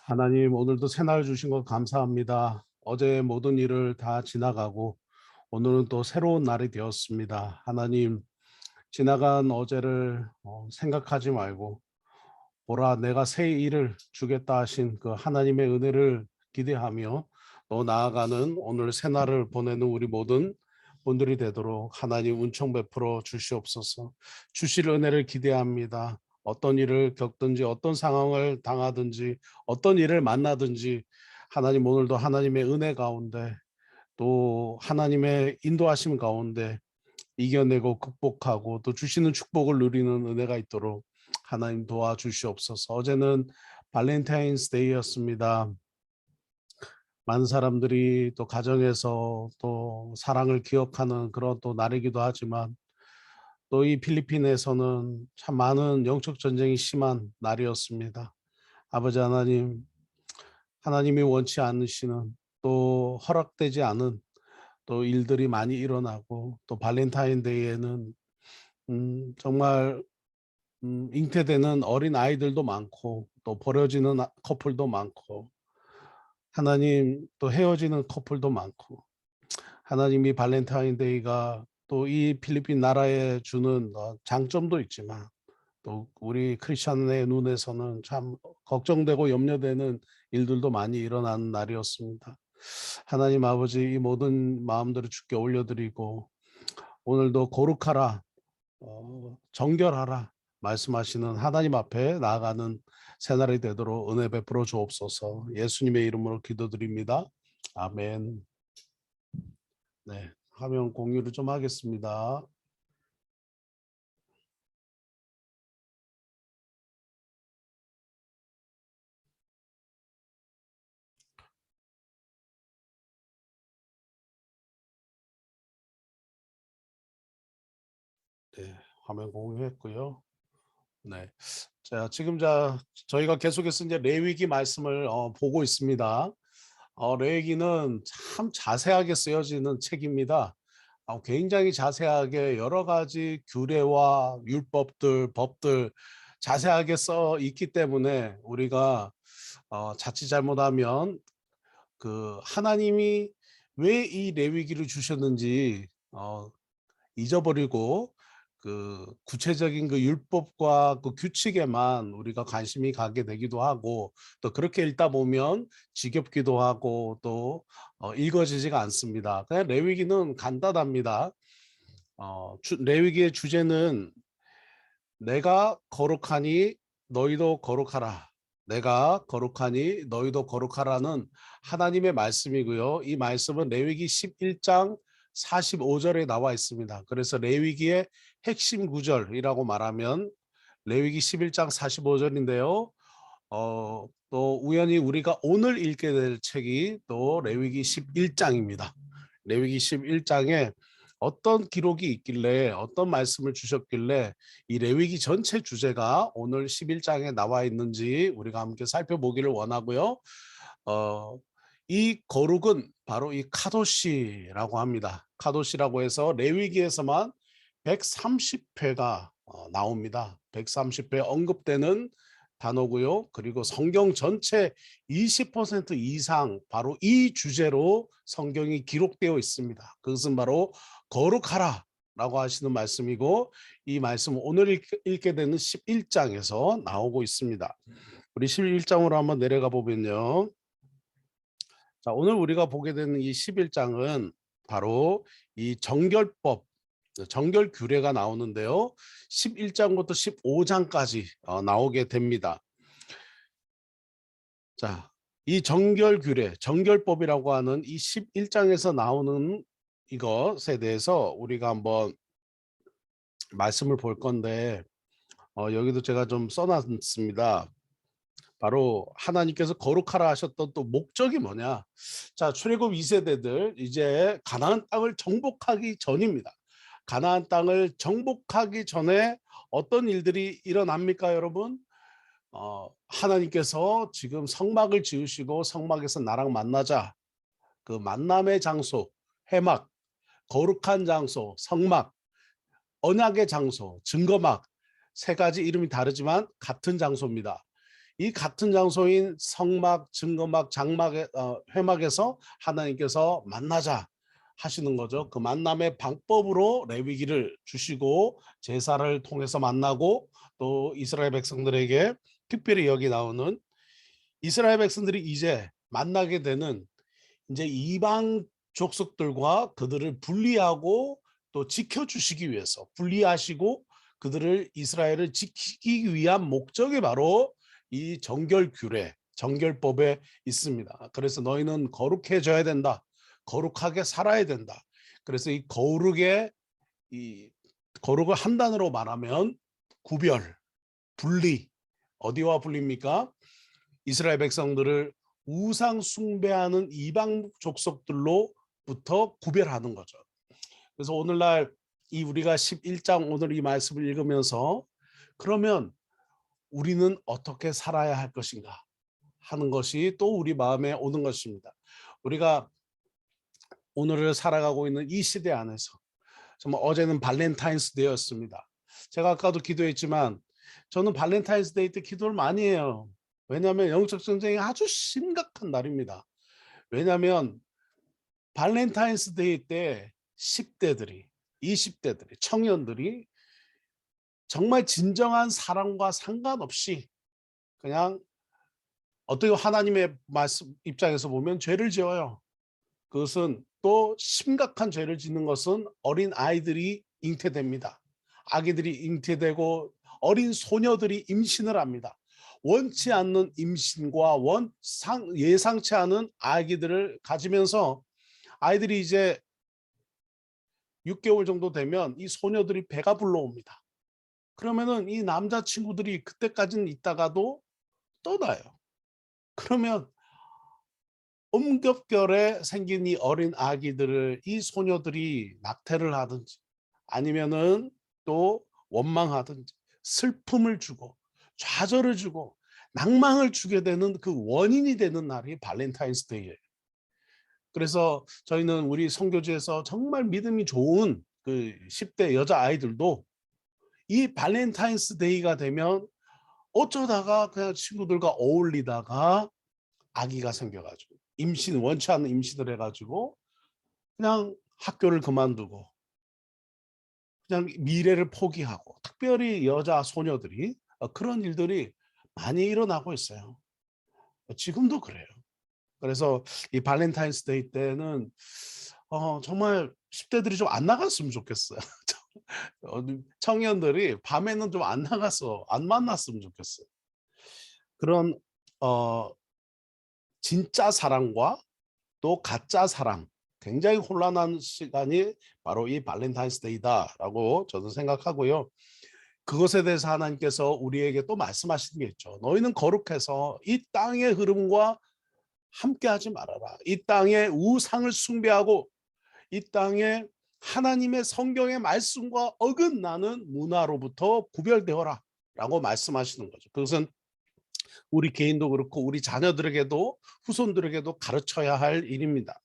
하나님, 오늘도 새날 주신 것 감사합니다. 어제의 모든 일을 다 지나가고 오늘은 또 새로운 날이 되었습니다. 하나님, 지나간 어제를 생각하지 말고 보라, 내가 새 일을 주겠다 하신 그 하나님의 은혜를 기대하며 또 나아가는 오늘 새날을 보내는 우리 모든 분들이 되도록 하나님 은총 베풀어 주시옵소서. 주실 은혜를 기대합니다. 어떤 일을 겪든지 어떤 상황을 당하든지 어떤 일을 만나든지 하나님, 오늘도 하나님의 은혜 가운데 또 하나님의 인도하심 가운데 이겨내고 극복하고 또 주시는 축복을 누리는 은혜가 있도록 하나님 도와주시옵소서. 어제는 발렌타인스데이였습니다. 많은 사람들이 또 가정에서 또 사랑을 기억하는 그런 또 날이기도 하지만 또 이 필리핀에서는 참 많은 영적 전쟁이 심한 날이었습니다. 아버지 하나님, 하나님이 원치 않으시는 또 허락되지 않은 또 일들이 많이 일어나고 또 발렌타인데이에는 정말 잉태되는 어린 아이들도 많고 또 버려지는 커플도 많고 하나님 또 헤어지는 커플도 많고 하나님이 발렌타인데이가 또 이 필리핀 나라에 주는 장점도 있지만 또 우리 크리스천의 눈에서는 참 걱정되고 염려되는 일들도 많이 일어나는 날이었습니다. 하나님 아버지, 이 모든 마음들을 주께 올려드리고 오늘도 거룩하라, 정결하라 말씀하시는 하나님 앞에 나아가는 새날이 되도록 은혜 베풀어 주옵소서. 예수님의 이름으로 기도드립니다. 아멘. 네, 화면 공유를 좀 하겠습니다. 네, 화면 공유했고요. 네, 자 지금 저희가 계속해서 이제 레위기 말씀을 보고 있습니다. 레위기는 참 자세하게 쓰여지는 책입니다. 굉장히 자세하게 여러 가지 규례와 율법들, 법들 자세하게 써 있기 때문에 우리가 자칫 잘못하면 그 하나님이 왜 이 레위기를 주셨는지 잊어버리고 그 구체적인 그 율법과 그 규칙에만 우리가 관심이 가게 되기도 하고 또 그렇게 읽다 보면 지겹기도 하고 또 읽어지지가 않습니다. 그냥 레위기는 간단합니다. 레위기의 주제는 내가 거룩하니 너희도 거룩하라. 내가 거룩하니 너희도 거룩하라는 하나님의 말씀이고요. 이 말씀은 레위기 11장 45절에 나와 있습니다. 그래서 레위기의 핵심 구절이라고 말하면 레위기 11장 45절인데요. 또 우연히 우리가 오늘 읽게 될 책이 또 레위기 11장입니다. 레위기 11장에 어떤 기록이 있길래 어떤 말씀을 주셨길래 이 레위기 전체 주제가 오늘 11장에 나와 있는지 우리가 함께 살펴보기를 원하고요. 이 거룩은 바로 이 카도시라고 합니다. 카도시라고 해서 레위기에서만 130회가 나옵니다. 130회 언급되는 단어고요. 그리고 성경 전체 20% 이상 바로 이 주제로 성경이 기록되어 있습니다. 그것은 바로 거룩하라 라고 하시는 말씀이고 이 말씀은 오늘 읽게 되는 11장에서 나오고 있습니다. 우리 11장으로 한번 내려가 보면요. 자, 오늘 우리가 보게 되는 이 11장은 바로 이 정결법, 정결 규례가 나오는데요. 11장부터 15장까지 나오게 됩니다. 자, 이 정결 규례, 정결법이라고 하는 이 11장에서 나오는 이것에 대해서 우리가 한번 말씀을 볼 건데 여기도 제가 좀 써놨습니다. 바로 하나님께서 거룩하라 하셨던 또 목적이 뭐냐? 자, 출애굽 2세대들 이제 가나안 땅을 정복하기 전입니다. 가나안 땅을 정복하기 전에 어떤 일들이 일어납니까, 여러분? 하나님께서 지금 성막을 지으시고 성막에서 나랑 만나자. 그 만남의 장소, 회막, 거룩한 장소, 성막, 언약의 장소, 증거막 세 가지 이름이 다르지만 같은 장소입니다. 이 같은 장소인 성막, 증거막, 장막의 회막에서 하나님께서 만나자 하시는 거죠. 그 만남의 방법으로 레위기를 주시고 제사를 통해서 만나고 또 이스라엘 백성들에게 특별히 여기 나오는 이스라엘 백성들이 이제 만나게 되는 이제 이방 족속들과 그들을 분리하고 또 지켜주시기 위해서 분리하시고 그들을 이스라엘을 지키기 위한 목적이 바로 이 정결 규례, 정결법에 있습니다. 그래서 너희는 거룩해져야 된다. 거룩하게 살아야 된다. 그래서 이 거룩을 한 단어로 말하면 구별, 분리. 어디와 분리입니까? 이스라엘 백성들을 우상 숭배하는 이방 족속들로부터 구별하는 거죠. 그래서 오늘날 이 우리가 11장 오늘 이 말씀을 읽으면서 그러면 우리는 어떻게 살아야 할 것인가 하는 것이 또 우리 마음에 오는 것입니다. 우리가 오늘을 살아가고 있는 이 시대 안에서 정말 어제는 발렌타인스 데이였습니다. 제가 아까도 기도했지만 저는 발렌타인스 데이 때 기도를 많이 해요. 왜냐하면 영적 전쟁이 아주 심각한 날입니다. 왜냐하면 발렌타인스 데이 때 10대들이 20대들이 청년들이 정말 진정한 사랑과 상관없이 그냥 어떻게 하나님의 말씀 입장에서 보면 죄를 지어요. 그것은 또 심각한 죄를 짓는 것은 어린 아이들이 잉태됩니다. 아기들이 잉태되고 어린 소녀들이 임신을 합니다. 원치 않는 임신과 예상치 않은 아기들을 가지면서 아이들이 이제 6개월 정도 되면 이 소녀들이 배가 불러옵니다. 그러면은 이 남자친구들이 그때까지는 있다가도 떠나요. 그러면 음겹결에 생긴 이 어린 아기들을 이 소녀들이 낙태를 하든지 아니면은 또 원망하든지 슬픔을 주고 좌절을 주고 낭망을 주게 되는 그 원인이 되는 날이 발렌타인스데이예요. 그래서 저희는 우리 선교지에서 정말 믿음이 좋은 그 10대 여자 아이들도 이 발렌타인스데이가 되면 어쩌다가 그냥 친구들과 어울리다가 아기가 생겨가지고 원치 않는 임신을 해가지고 그냥 학교를 그만두고 그냥 미래를 포기하고 특별히 여자 소녀들이 그런 일들이 많이 일어나고 있어요. 지금도 그래요. 그래서 이 발렌타인스데이 때는 정말 10대들이 좀 안 나갔으면 좋겠어요. 청년들이 밤에는 좀 안 나가서 안 만났으면 좋겠어요. 그런 진짜 사랑과 또 가짜 사랑 굉장히 혼란한 시간이 바로 이 발렌타인스데이다라고 저는 생각하고요. 그것에 대해서 하나님께서 우리에게 또 말씀하시는 게 있죠. 너희는 거룩해서 이 땅의 흐름과 함께하지 말아라. 이 땅의 우상을 숭배하고 이 땅에 하나님의 성경의 말씀과 어긋나는 문화로부터 구별되어라 라고 말씀하시는 거죠. 그것은 우리 개인도 그렇고 우리 자녀들에게도 후손들에게도 가르쳐야 할 일입니다.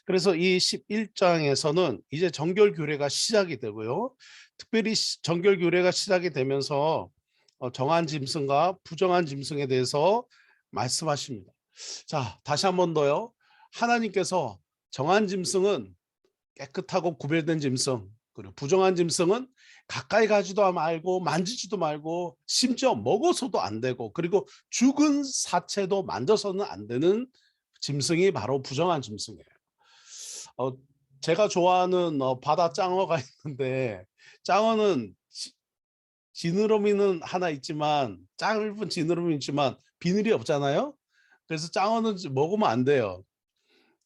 그래서 이 11장에서는 이제 정결 규례가 시작이 되고요. 특별히 정결 규례가 시작이 되면서 정한 짐승과 부정한 짐승에 대해서 말씀하십니다. 자, 다시 한 번 더요. 하나님께서 정한 짐승은 깨끗하고 구별된 짐승, 그리고 부정한 짐승은 가까이 가지도 말고 만지지도 말고 심지어 먹어서도 안 되고 그리고 죽은 사체도 만져서는 안 되는 짐승이 바로 부정한 짐승이에요. 제가 좋아하는 바다 짱어가 있는데 짱어는 지느러미는 하나 있지만 짧은 지느러미 있지만 비늘이 없잖아요. 그래서 짱어는 먹으면 안 돼요.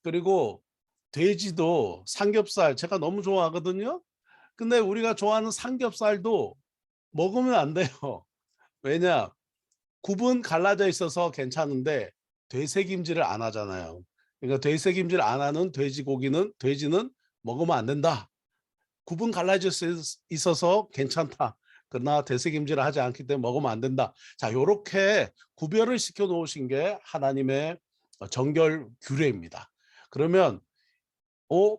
그리고 돼지도 삼겹살 제가 너무 좋아하거든요. 근데 우리가 좋아하는 삼겹살도 먹으면 안 돼요. 왜냐? 굽은 갈라져 있어서 괜찮은데 되새김질을 안 하잖아요. 그러니까 되새김질 안 하는 돼지는 먹으면 안 된다. 굽은 갈라져 있어서 괜찮다. 그러나 되새김질을 하지 않기 때문에 먹으면 안 된다. 자, 요렇게 구별을 시켜 놓으신 게 하나님의 정결 규례입니다. 그러면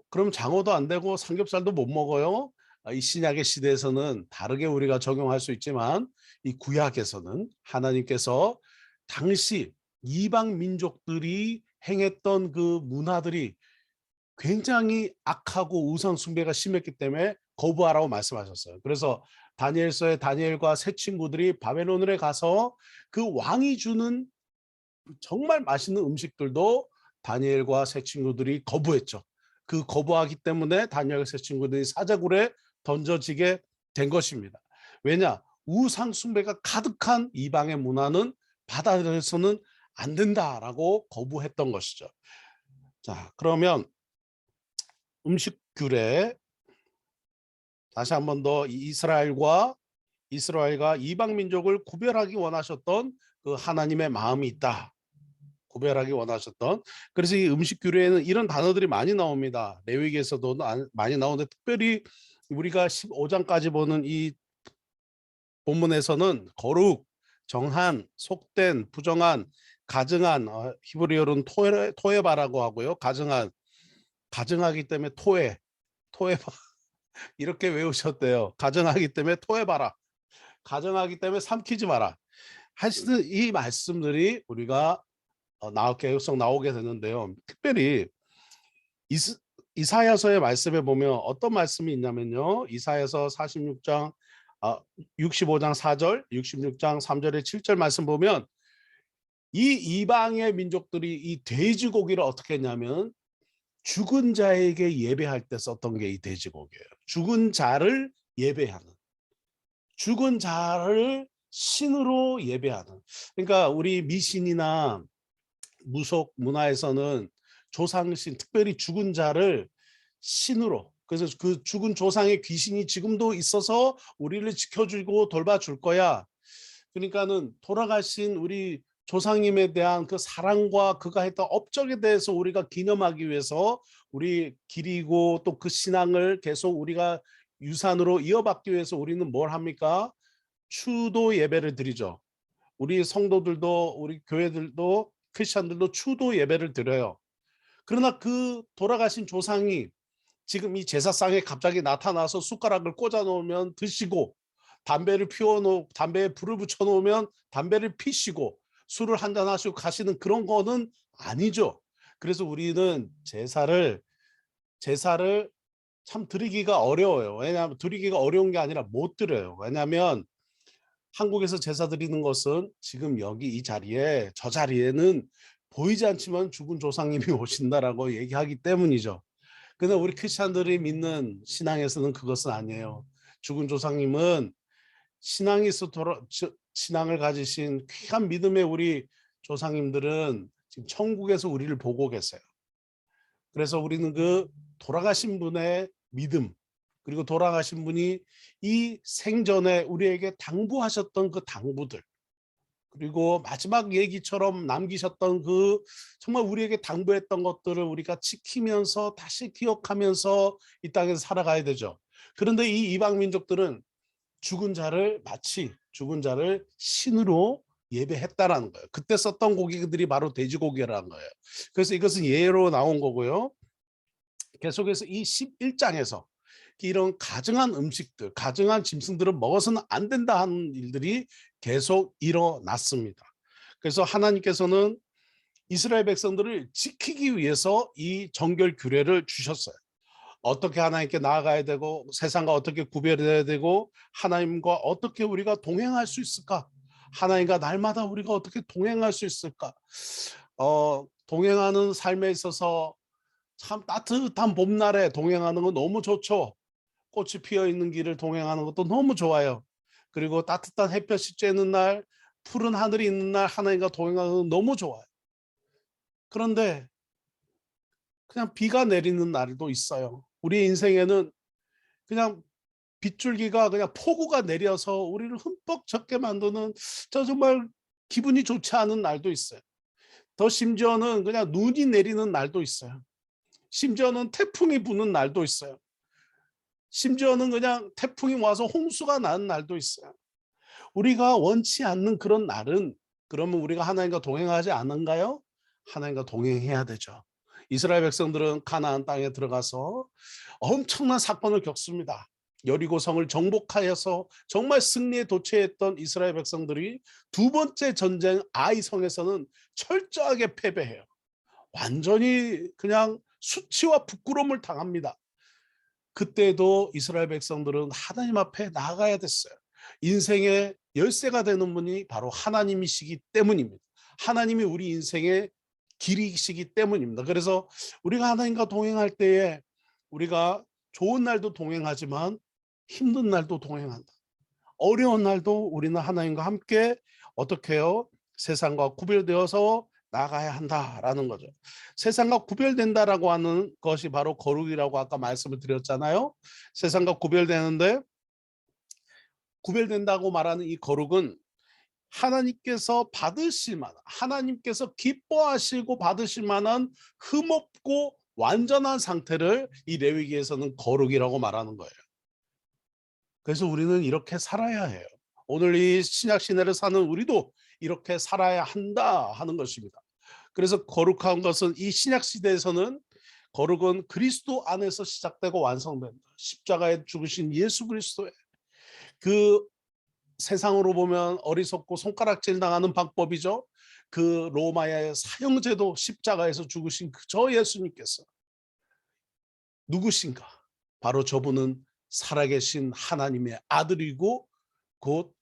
그럼 장어도 안 되고 삼겹살도 못 먹어요? 이 신약의 시대에서는 다르게 우리가 적용할 수 있지만 이 구약에서는 하나님께서 당시 이방 민족들이 행했던 그 문화들이 굉장히 악하고 우상 숭배가 심했기 때문에 거부하라고 말씀하셨어요. 그래서 다니엘서의 다니엘과 세 친구들이 바벨론에 가서 그 왕이 주는 정말 맛있는 음식들도 다니엘과 세 친구들이 거부했죠. 그 거부하기 때문에 다니엘과 세 친구들이 사자굴에 던져지게 된 것입니다. 왜냐? 우상 숭배가 가득한 이방의 문화는 받아들여서는 안 된다라고 거부했던 것이죠. 자, 그러면 음식 규례 다시 한 번 더 이스라엘과 이방 민족을 구별하기 원하셨던 그 하나님의 마음이 있다. 구별하기 원하셨던. 그래서 이 음식 규례에는 이런 단어들이 많이 나옵니다. 레위기에서도 많이 나오는데 특별히 우리가 15장까지 보는 이 본문에서는 거룩, 정한, 속된, 부정한, 가증한, 히브리어로는 토에바라고 하고요. 가증하기 때문에 토에바 이렇게 외우셨대요. 가증하기 때문에 토해봐라. 가증하기 때문에 삼키지 마라. 하여튼 이 말씀들이 우리가 계속 나오게 되는데요. 특별히 이사야서의 말씀에 보면 어떤 말씀이 있냐면요. 이사야서 46장 65장 4절, 66장 3절에 7절 말씀 보면 이 이방의 민족들이 이 돼지고기를 어떻게 했냐면 죽은 자에게 예배할 때 썼던 게 이 돼지고기예요. 죽은 자를 예배하는, 죽은 자를 신으로 예배하는. 그러니까 우리 미신이나 무속 문화에서는 조상신, 특별히 죽은 자를 신으로, 그래서 그 죽은 조상의 귀신이 지금도 있어서 우리를 지켜주고 돌봐줄 거야. 그러니까는 돌아가신 우리 조상님에 대한 그 사랑과 그가 했던 업적에 대해서 우리가 기념하기 위해서 우리 기리고 또 그 신앙을 계속 우리가 유산으로 이어받기 위해서 우리는 뭘 합니까? 추도 예배를 드리죠. 우리 성도들도 우리 교회들도 크리스천들도 추도 예배를 드려요. 그러나 그 돌아가신 조상이 지금 이 제사상에 갑자기 나타나서 숟가락을 꽂아 놓으면 드시고 담배에 불을 붙여 놓으면 담배를 피시고 술을 한잔 하시고 가시는 그런 거는 아니죠. 그래서 우리는 제사를 참 드리기가 어려워요. 왜냐하면 드리기가 어려운 게 아니라 못 드려요. 왜냐하면 한국에서 제사 드리는 것은 지금 여기 이 자리에 저 자리에는 보이지 않지만 죽은 조상님이 오신다라고 얘기하기 때문이죠. 그런데 우리 크리스천들이 믿는 신앙에서는 그것은 아니에요. 죽은 조상님은 신앙을 가지신 귀한 믿음의 우리 조상님들은 지금 천국에서 우리를 보고 계세요. 그래서 우리는 그 돌아가신 분의 믿음, 그리고 돌아가신 분이 이 생전에 우리에게 당부하셨던 그 당부들, 그리고 마지막 얘기처럼 남기셨던 그 정말 우리에게 당부했던 것들을 우리가 지키면서 다시 기억하면서 이 땅에서 살아가야 되죠. 그런데 이 이방 민족들은 죽은 자를 신으로 예배했다라는 거예요. 그때 썼던 고기들이 바로 돼지고기라는 거예요. 그래서 이것은 예로 나온 거고요. 계속해서 이 11장에서 이런 가증한 음식들, 가증한 짐승들을 먹어서는 안 된다 하는 일들이 계속 일어났습니다. 그래서 하나님께서는 이스라엘 백성들을 지키기 위해서 이 정결 규례를 주셨어요. 어떻게 하나님께 나아가야 되고 세상과 어떻게 구별해야 되고 하나님과 어떻게 우리가 동행할 수 있을까? 하나님과 날마다 우리가 어떻게 동행할 수 있을까? 동행하는 삶에 있어서 참 따뜻한 봄날에 동행하는 건 너무 좋죠. 꽃이 피어 있는 길을 동행하는 것도 너무 좋아요. 그리고 따뜻한 햇볕이 쬐는 날, 푸른 하늘이 있는 날 하나님과 동행하는 건 너무 좋아요. 그런데 그냥 비가 내리는 날도 있어요. 우리 인생에는 그냥 빗줄기가 그냥 폭우가 내려서 우리를 흠뻑 젖게 만드는 정말 기분이 좋지 않은 날도 있어요. 더 심지어는 그냥 눈이 내리는 날도 있어요. 심지어는 태풍이 부는 날도 있어요. 심지어는 그냥 태풍이 와서 홍수가 나는 날도 있어요. 우리가 원치 않는 그런 날은 그러면 우리가 하나님과 동행하지 않은가요? 하나님과 동행해야 되죠. 이스라엘 백성들은 가나안 땅에 들어가서 엄청난 사건을 겪습니다. 여리고성을 정복하여서 정말 승리에 도취했던 이스라엘 백성들이 두 번째 전쟁 아이성에서는 철저하게 패배해요. 완전히 그냥 수치와 부끄러움을 당합니다. 그때도 이스라엘 백성들은 하나님 앞에 나아가야 됐어요. 인생의 열쇠가 되는 분이 바로 하나님이시기 때문입니다. 하나님이 우리 인생의 길이시기 때문입니다. 그래서 우리가 하나님과 동행할 때에 우리가 좋은 날도 동행하지만 힘든 날도 동행한다. 어려운 날도 우리는 하나님과 함께 어떻게 해요? 세상과 구별되어서 나가야 한다라는 거죠. 세상과 구별된다라고 하는 것이 바로 거룩이라고 아까 말씀을 드렸잖아요. 세상과 구별되는데, 구별된다고 말하는 이 거룩은 하나님께서 받으실 만한, 하나님께서 기뻐하시고 받으실 만한 흠없고 완전한 상태를 이 레위기에서는 거룩이라고 말하는 거예요. 그래서 우리는 이렇게 살아야 해요. 오늘 이 신약 시대를 사는 우리도 이렇게 살아야 한다 하는 것입니다. 그래서 거룩한 것은 이 신약 시대에서는 거룩은 그리스도 안에서 시작되고 완성된다. 십자가에 죽으신 예수 그리스도의 그 세상으로 보면 어리석고 손가락질 당하는 방법이죠. 그 로마의 사형제도 십자가에서 죽으신 저 예수님께서 누구신가? 바로 저분은 살아계신 하나님의 아들이고 곧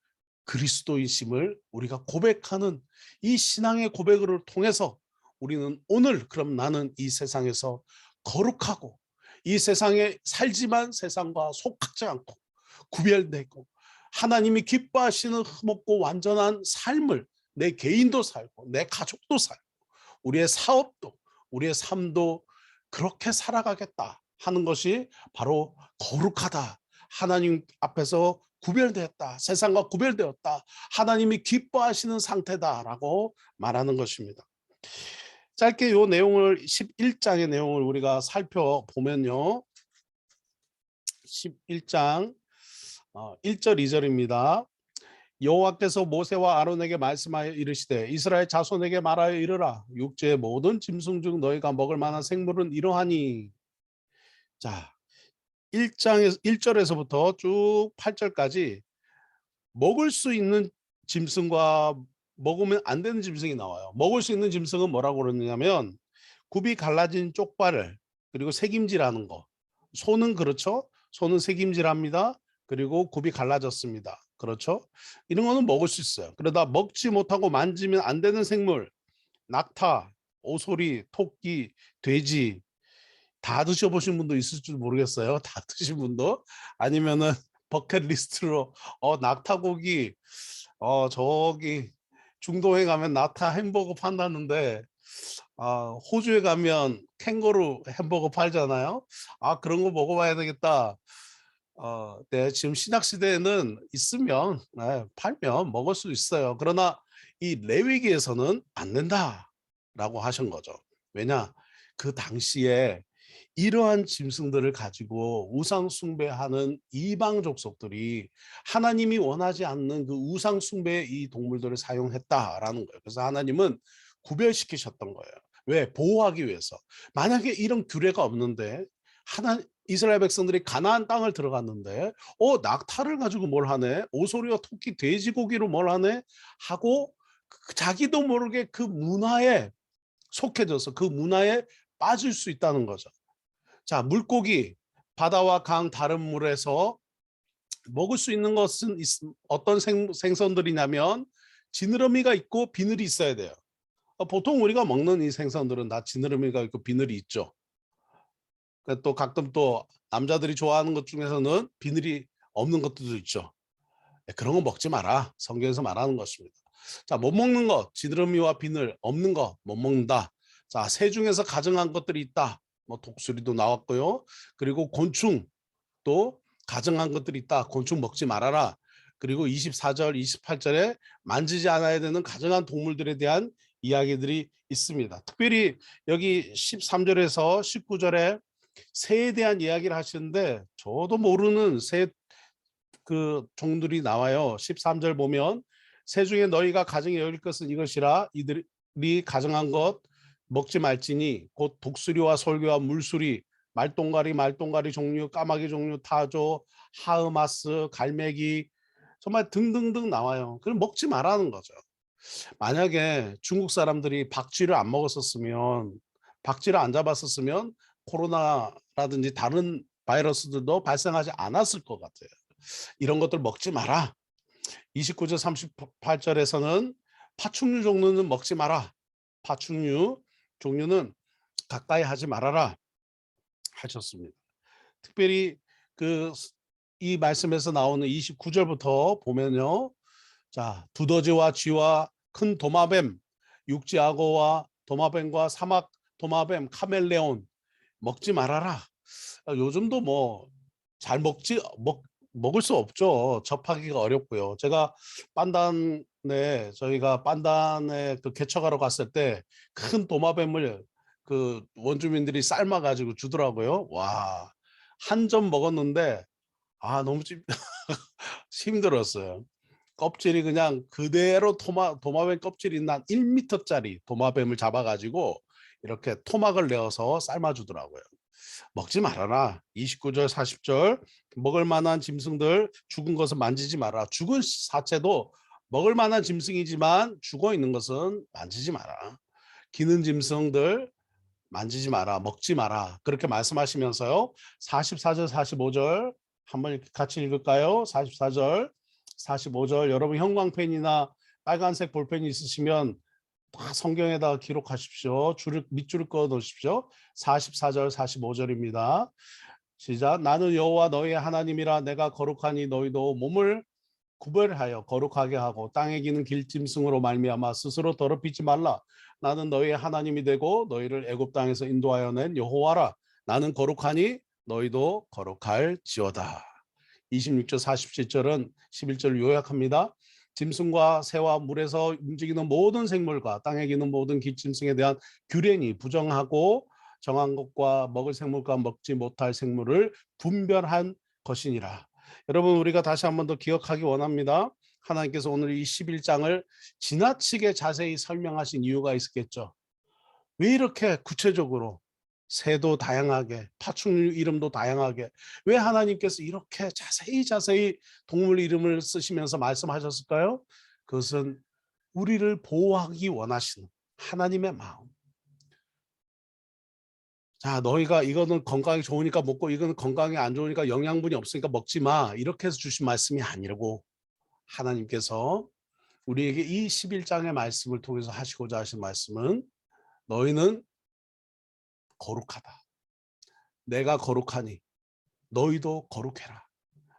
그리스도이심을 우리가 고백하는 이 신앙의 고백을 통해서 우리는 오늘 그럼 나는 이 세상에서 거룩하고 이 세상에 살지만 세상과 속하지 않고 구별되고 하나님이 기뻐하시는 흠없고 완전한 삶을 내 개인도 살고 내 가족도 살고 우리의 사업도 우리의 삶도 그렇게 살아가겠다 하는 것이 바로 거룩하다. 하나님 앞에서 구별되었다. 세상과 구별되었다. 하나님이 기뻐하시는 상태다라고 말하는 것입니다. 짧게 이 내용을 11장의 내용을 우리가 살펴보면요. 11장 1절 2절입니다. 여호와께서 모세와 아론에게 말씀하여 이르시되 이스라엘 자손에게 말하여 이르라 육지의 모든 짐승 중 너희가 먹을 만한 생물은 이러하니. 자, 1장에서 1절에서부터 쭉 8절까지 먹을 수 있는 짐승과 먹으면 안 되는 짐승이 나와요. 먹을 수 있는 짐승은 뭐라고 그러냐면 굽이 갈라진 쪽발을 그리고 새김질하는 거. 소는 그렇죠. 소는 새김질합니다. 그리고 굽이 갈라졌습니다. 그렇죠. 이런 거는 먹을 수 있어요. 그러다 먹지 못하고 만지면 안 되는 생물, 낙타, 오소리, 토끼, 돼지 다 드셔보신 분도 있을 줄 모르겠어요. 다 드신 분도 아니면은 버킷리스트로 낙타고기 저기 중동에 가면 낙타 햄버거 판다는데 호주에 가면 캥거루 햄버거 팔잖아요. 그런 거 먹어봐야 되겠다. 네, 지금 신약 시대에는 있으면 팔면 먹을 수 있어요. 그러나 이 레위기에서는 안 된다라고 하신 거죠. 왜냐? 그 당시에 이러한 짐승들을 가지고 우상 숭배하는 이방 족속들이 하나님이 원하지 않는 그 우상 숭배의 이 동물들을 사용했다라는 거예요. 그래서 하나님은 구별시키셨던 거예요. 왜? 보호하기 위해서. 만약에 이런 규례가 없는데 이스라엘 백성들이 가나안 땅을 들어갔는데 낙타를 가지고 뭘 하네? 오소리와 토끼, 돼지고기로 뭘 하네? 하고 자기도 모르게 그 문화에 속해져서 그 문화에 빠질 수 있다는 거죠. 자, 물고기, 바다와 강, 다른 물에서 먹을 수 있는 것은 어떤 생선들이냐면 지느러미가 있고 비늘이 있어야 돼요. 보통 우리가 먹는 이 생선들은 다 지느러미가 있고 비늘이 있죠. 또 가끔 또 남자들이 좋아하는 것 중에서는 비늘이 없는 것들도 있죠. 그런 거 먹지 마라. 성경에서 말하는 것입니다. 자, 못 먹는 것, 지느러미와 비늘 없는 거 못 먹는다. 자, 새 중에서 가증한 것들이 있다. 뭐 독수리도 나왔고요. 그리고 곤충 또 가증한 것들이 있다. 곤충 먹지 말아라. 그리고 24절, 28절에 만지지 않아야 되는 가증한 동물들에 대한 이야기들이 있습니다. 특별히 여기 13절에서 19절에 새에 대한 이야기를 하시는데 저도 모르는 새 그 종들이 나와요. 13절 보면 새 중에 너희가 가정에 여길 것은 이것이라 이들이 가정한 것 먹지 말지니 곧 독수리와 솔개와 물수리 말똥가리 종류, 까마귀 종류, 타조, 하으마스, 갈매기 정말 등등등 나와요. 그럼 먹지 말라는 거죠. 만약에 중국 사람들이 박쥐를 안 먹었었으면, 박쥐를 안 잡았었으면 코로나라든지 다른 바이러스들도 발생하지 않았을 것 같아요. 이런 것들 먹지 마라. 29절 38절에서는 파충류 종류는 먹지 마라. 파충류 종류는 가까이 하지 말아라 하셨습니다. 특별히 그 이 말씀에서 나오는 29절부터 보면요. 자, 두더지와 쥐와 큰 도마뱀, 육지악어와 도마뱀과 사막 도마뱀, 카멜레온 먹지 말아라. 요즘도 뭐 잘 먹을 수 없죠. 접하기가 어렵고요. 제가 저희가 빤단에 그 개척하러 갔을 때 큰 도마뱀을 그 원주민들이 삶아가지고 주더라고요. 와, 한 점 먹었는데 너무 힘들었어요. 껍질이 그냥 그대로 도마뱀 껍질이 난 1m짜리 도마뱀을 잡아가지고 이렇게 토막을 내어서 삶아주더라고요. 먹지 말아라. 29절 40절 먹을 만한 짐승들 죽은 것은 만지지 마라. 죽은 사체도 먹을 만한 짐승이지만 죽어 있는 것은 만지지 마라. 기는 짐승들 만지지 마라. 먹지 마라. 그렇게 말씀하시면서요. 44절 45절 한번 같이 읽을까요? 44절 45절 여러분 형광펜이나 빨간색 볼펜이 있으시면 다 성경에다가 기록하십시오. 밑줄을 그어 놓으십시오. 44절 45절입니다. 시작. 나는 여호와 너희의 하나님이라. 내가 거룩하니 너희도 몸을 구별하여 거룩하게 하고 땅에 기는 길짐승으로 말미암아 스스로 더럽히지 말라. 나는 너희의 하나님이 되고 너희를 애굽 땅에서 인도하여 낸 여호와라. 나는 거룩하니 너희도 거룩할지어다. 26절 47절은 11절 요약합니다. 짐승과 새와 물에서 움직이는 모든 생물과 땅에 기는 모든 기짐승에 대한 규례니 부정하고 정한 것과 먹을 생물과 먹지 못할 생물을 분별한 것이니라. 여러분, 우리가 다시 한 번 더 기억하기 원합니다. 하나님께서 오늘 이 11장을 지나치게 자세히 설명하신 이유가 있었겠죠. 왜 이렇게 구체적으로 새도 다양하게, 파충류 이름도 다양하게, 왜 하나님께서 이렇게 자세히 동물 이름을 쓰시면서 말씀하셨을까요? 그것은 우리를 보호하기 원하시는 하나님의 마음. 자, 너희가 이거는 건강에 좋으니까 먹고 이거는 건강에 안 좋으니까 영양분이 없으니까 먹지 마. 이렇게 해서 주신 말씀이 아니라고, 하나님께서 우리에게 이 11장의 말씀을 통해서 하시고자 하신 말씀은 너희는 거룩하다. 내가 거룩하니 너희도 거룩해라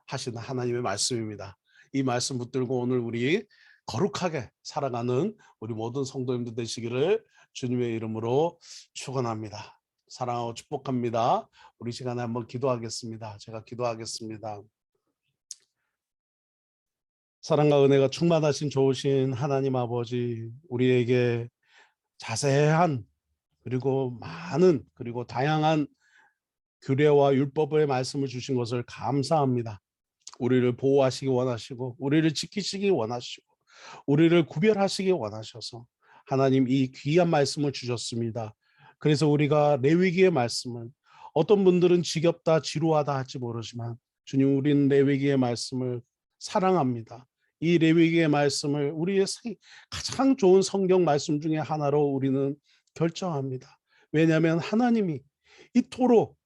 하시는 하나님의 말씀입니다. 이 말씀 붙들고 오늘 우리 거룩하게 살아가는 우리 모든 성도님들 되시기를 주님의 이름으로 축원합니다. 사랑하고 축복합니다. 우리 시간에 한번 기도하겠습니다. 제가 기도하겠습니다. 사랑과 은혜가 충만하신 좋으신 하나님 아버지, 우리에게 자세한 그리고 많은 그리고 다양한 규례와 율법의 말씀을 주신 것을 감사합니다. 우리를 보호하시기 원하시고 우리를 지키시기 원하시고 우리를 구별하시기 원하셔서 하나님 이 귀한 말씀을 주셨습니다. 그래서 우리가 레위기의 말씀을, 어떤 분들은 지겹다 지루하다 할지 모르지만 주님, 우리는 레위기의 말씀을 사랑합니다. 이 레위기의 말씀을 우리의 가장 좋은 성경 말씀 중에 하나로 우리는 결정합니다. 왜냐하면 하나님이 이토록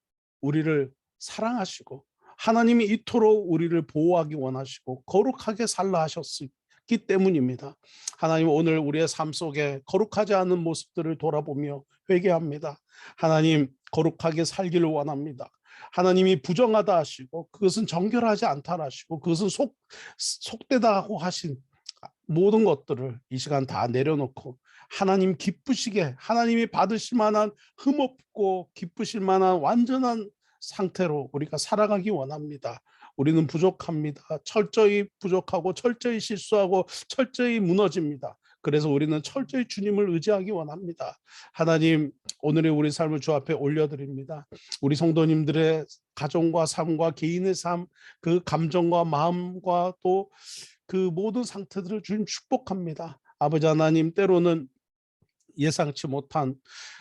우리를 사랑하시고 하나님이 이토록 우리를 보호하기 원하시고 거룩하게 살라 하셨기 때문입니다. 하나님, 오늘 우리의 삶 속에 거룩하지 않은 모습들을 돌아보며 회개합니다. 하나님, 거룩하게 살기를 원합니다. 하나님이 부정하다 하시고 그것은 정결하지 않다 하시고 그것은 속되다고 하신 모든 것들을 이 시간 다 내려놓고 하나님 기쁘시게, 하나님이 받으실 만한 흠없고 기쁘실 만한 완전한 상태로 우리가 살아가기 원합니다. 우리는 부족합니다. 철저히 부족하고 철저히 실수하고 철저히 무너집니다. 그래서 우리는 철저히 주님을 의지하기 원합니다. 하나님, 오늘의 우리 삶을 주 앞에 올려드립니다. 우리 성도님들의 가정과 삶과 개인의 삶, 그 감정과 마음과 또 그 모든 상태들을 주님 축복합니다. 아버지 하나님, 때로는 예상치 못한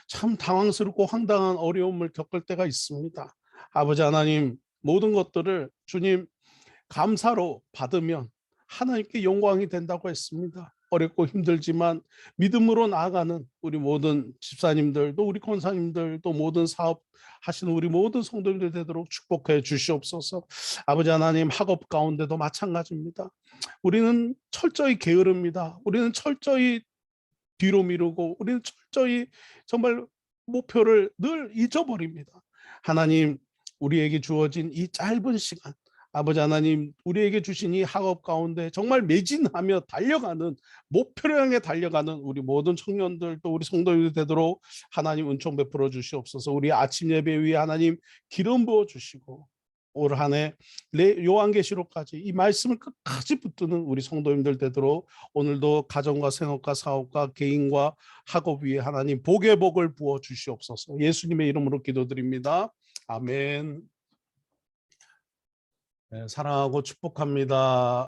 참 당황스럽고 황당한 어려움을 겪을 때가 있습니다. 아버지 하나님, 모든 것들을 주님 감사로 받으면 하나님께 영광이 된다고 했습니다. 어렵고 힘들지만 믿음으로 나아가는 우리 모든 집사님들, 또 우리 권사님들, 또 모든 사업 하시는 우리 모든 성도님들 되도록 축복해 주시옵소서. 아버지 하나님, 학업 가운데도 마찬가지입니다. 우리는 철저히 게으릅니다. 우리는 철저히 뒤로 미루고, 우리는 철저히 정말 목표를 늘 잊어버립니다. 하나님, 우리에게 주어진 이 짧은 시간, 아버지 하나님, 우리에게 주신 이 학업 가운데 정말 매진하며 달려가는, 목표를 향해 달려가는 우리 모든 청년들, 또 우리 성도님들 되도록 하나님 은총 베풀어 주시옵소서. 우리 아침 예배 위에 하나님 기름 부어 주시고, 올 한해 요한계시록까지 이 말씀을 끝까지 붙드는 우리 성도님들 되도록 오늘도 가정과 생업과 사업과 개인과 학업 위에 하나님 복의 복을 부어 주시옵소서. 예수님의 이름으로 기도드립니다. 아멘. 네, 사랑하고 축복합니다.